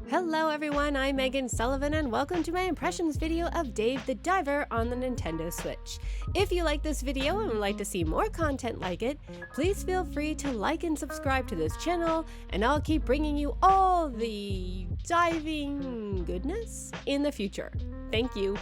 Hello everyone, I'm Megan Sullivan and welcome to my impressions video of Dave the Diver on the Nintendo Switch. If you like this video and would like to see more content like it, please feel free to like and subscribe to this channel, and I'll keep bringing you all the diving goodness in the future. Thank you.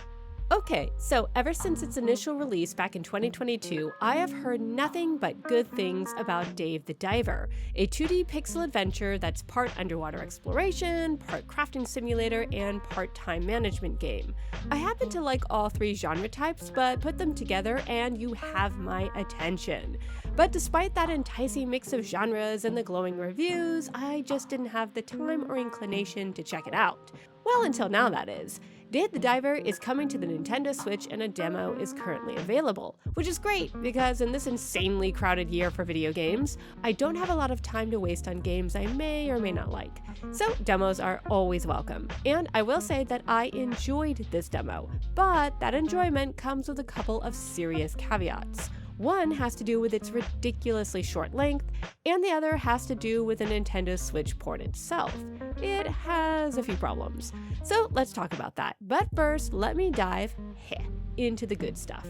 Okay, so ever since its initial release back in 2022, I have heard nothing but good things about Dave the Diver, a 2D pixel adventure that's part underwater exploration, part crafting simulator, and part time management game. I happen to like all three genre types, but put them together and you have my attention. But despite that enticing mix of genres and the glowing reviews, I just didn't have the time or inclination to check it out. Well, until now, that is. Dave the Diver is coming to the Nintendo Switch and a demo is currently available, which is great because in this insanely crowded year for video games, I don't have a lot of time to waste on games I may or may not like. So demos are always welcome. And I will say that I enjoyed this demo, but that enjoyment comes with a couple of serious caveats. One has to do with its ridiculously short length, and the other has to do with the Nintendo Switch port itself. It has a few problems. So let's talk about that. But first, let me dive into the good stuff.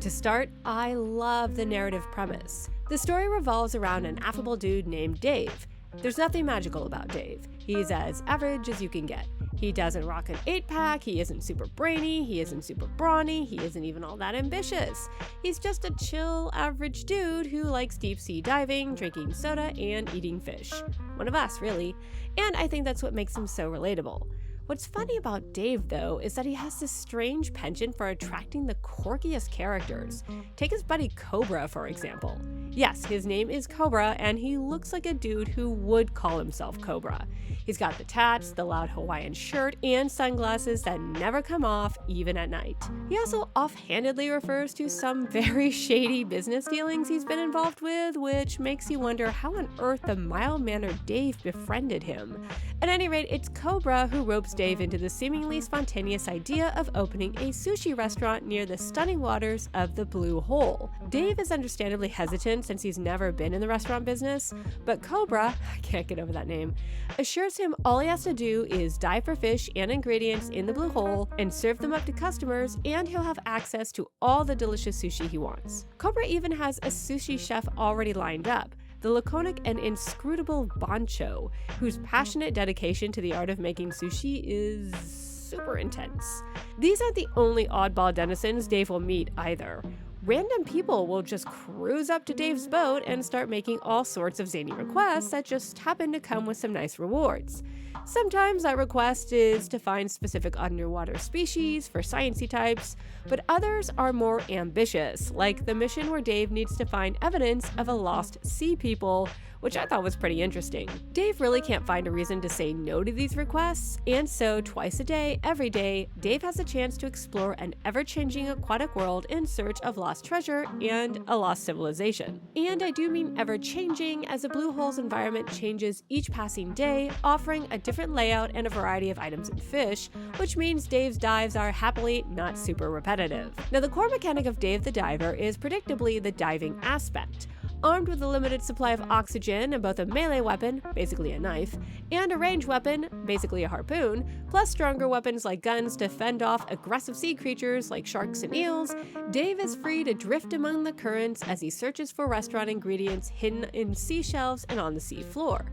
To start, I love the narrative premise. The story revolves around an affable dude named Dave. There's nothing magical about Dave. He's as average as you can get. He doesn't rock an 8-pack, he isn't super brainy, he isn't super brawny, he isn't even all that ambitious. He's just a chill, average dude who likes deep-sea diving, drinking soda, and eating fish. One of us, really. And I think that's what makes him so relatable. What's funny about Dave, though, is that he has this strange penchant for attracting the quirkiest characters. Take his buddy Cobra, for example. Yes, his name is Cobra, and he looks like a dude who would call himself Cobra. He's got the tats, the loud Hawaiian shirt, and sunglasses that never come off, even at night. He also offhandedly refers to some very shady business dealings he's been involved with, which makes you wonder how on earth the mild-mannered Dave befriended him. At any rate, it's Cobra who ropes Dave into the seemingly spontaneous idea of opening a sushi restaurant near the stunning waters of the Blue Hole. Dave is understandably hesitant since he's never been in the restaurant business, but Cobra, I can't get over that name, assures him all he has to do is dive for fish and ingredients in the Blue Hole and serve them up to customers, and he'll have access to all the delicious sushi he wants. Cobra even has a sushi chef already lined up, the laconic and inscrutable Bancho, whose passionate dedication to the art of making sushi is super intense. These aren't the only oddball denizens Dave will meet either. Random people will just cruise up to Dave's boat and start making all sorts of zany requests that just happen to come with some nice rewards. Sometimes that request is to find specific underwater species for sciencey types, but others are more ambitious, like the mission where Dave needs to find evidence of a lost sea people, which I thought was pretty interesting. Dave really can't find a reason to say no to these requests, and so twice a day, every day, Dave has a chance to explore an ever-changing aquatic world in search of lost treasure and a lost civilization. And I do mean ever-changing, as the Blue Hole's environment changes each passing day, offering a different layout and a variety of items and fish, which means Dave's dives are happily not super repetitive. Now, the core mechanic of Dave the Diver is predictably the diving aspect. Armed with a limited supply of oxygen and both a melee weapon, basically a knife, and a ranged weapon, basically a harpoon, plus stronger weapons like guns to fend off aggressive sea creatures like sharks and eels, Dave is free to drift among the currents as he searches for restaurant ingredients hidden in seashelves and on the sea floor.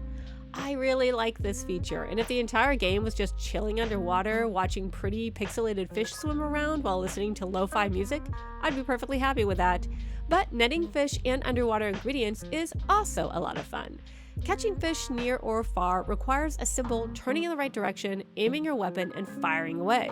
I really like this feature, and if the entire game was just chilling underwater, watching pretty pixelated fish swim around while listening to lo-fi music, I'd be perfectly happy with that. But netting fish and underwater ingredients is also a lot of fun. Catching fish near or far requires a simple turning in the right direction, aiming your weapon, and firing away.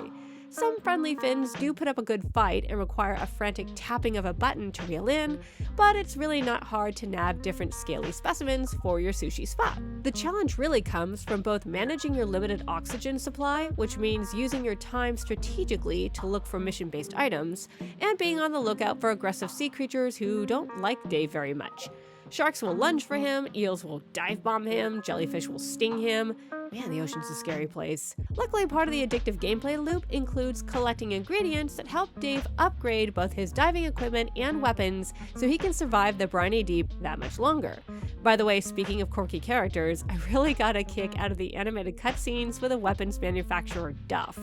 Some friendly fins do put up a good fight and require a frantic tapping of a button to reel in, but it's really not hard to nab different scaly specimens for your sushi spot. The challenge really comes from both managing your limited oxygen supply, which means using your time strategically to look for mission-based items, and being on the lookout for aggressive sea creatures who don't like Dave very much. Sharks will lunge for him, eels will dive bomb him, jellyfish will sting him. Man, the ocean's a scary place. Luckily, part of the addictive gameplay loop includes collecting ingredients that help Dave upgrade both his diving equipment and weapons so he can survive the briny deep that much longer. By the way, speaking of quirky characters, I really got a kick out of the animated cutscenes with a weapons manufacturer, Duff.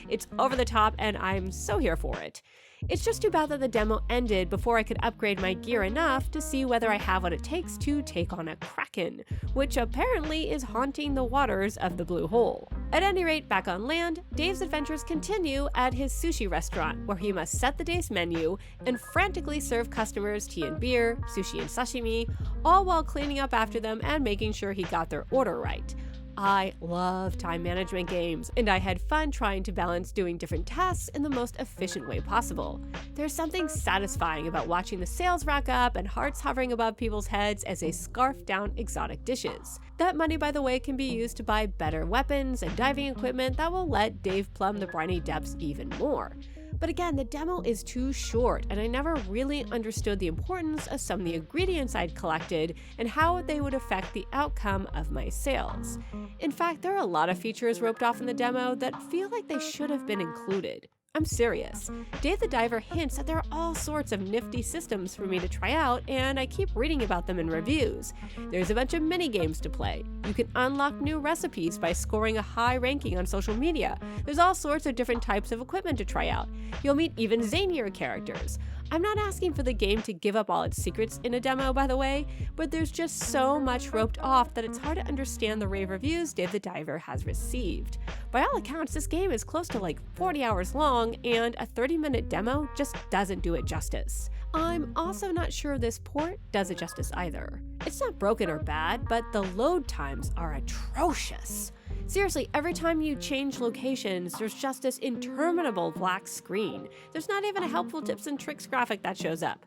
It's over the top and I'm so here for it. It's just too bad that the demo ended before I could upgrade my gear enough to see whether I have what it takes to take on a kraken, which apparently is haunting the waters of the Blue Hole. At any rate, back on land, Dave's adventures continue at his sushi restaurant, where he must set the day's menu and frantically serve customers tea and beer, sushi and sashimi, all while cleaning up after them and making sure he got their order right. I love time management games, and I had fun trying to balance doing different tasks in the most efficient way possible. There's something satisfying about watching the sales rack up and hearts hovering above people's heads as they scarf down exotic dishes. That money, by the way, can be used to buy better weapons and diving equipment that will let Dave plumb the briny depths even more. But again, the demo is too short, and I never really understood the importance of some of the ingredients I'd collected and how they would affect the outcome of my sales. In fact, there are a lot of features roped off in the demo that feel like they should have been included. I'm serious. Dave the Diver hints that there are all sorts of nifty systems for me to try out, and I keep reading about them in reviews. There's a bunch of mini games to play. You can unlock new recipes by scoring a high ranking on social media. There's all sorts of different types of equipment to try out. You'll meet even zanier characters. I'm not asking for the game to give up all its secrets in a demo, by the way, but there's just so much roped off that it's hard to understand the rave reviews Dave the Diver has received. By all accounts, this game is close to like 40 hours long, and a 30-minute demo just doesn't do it justice. I'm also not sure this port does it justice either. It's not broken or bad, but the load times are atrocious. Seriously, every time you change locations, there's just this interminable black screen. There's not even a helpful tips and tricks graphic that shows up.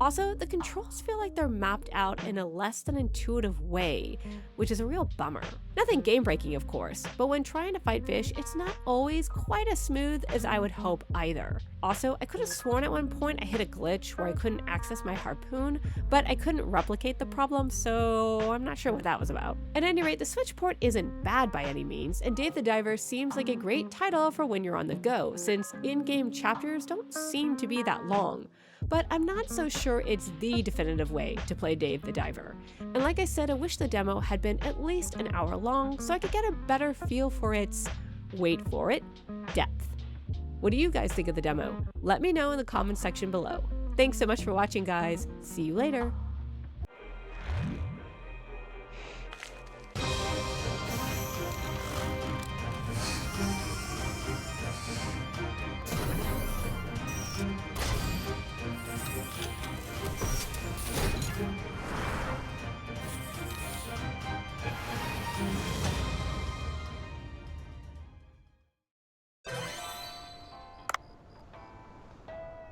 Also, the controls feel like they're mapped out in a less than intuitive way, which is a real bummer. Nothing game-breaking, of course, but when trying to fight fish, it's not always quite as smooth as I would hope either. Also, I could have sworn at one point I hit a glitch where I couldn't access my harpoon, but I couldn't replicate the problem, so I'm not sure what that was about. At any rate, the Switch port isn't bad by any means, and Dave the Diver seems like a great title for when you're on the go, since in-game chapters don't seem to be that long. But I'm not so sure it's the definitive way to play Dave the Diver. And like I said, I wish the demo had been at least an hour long so I could get a better feel for its, wait for it, depth. What do you guys think of the demo? Let me know in the comments section below. Thanks so much for watching, guys. See you later.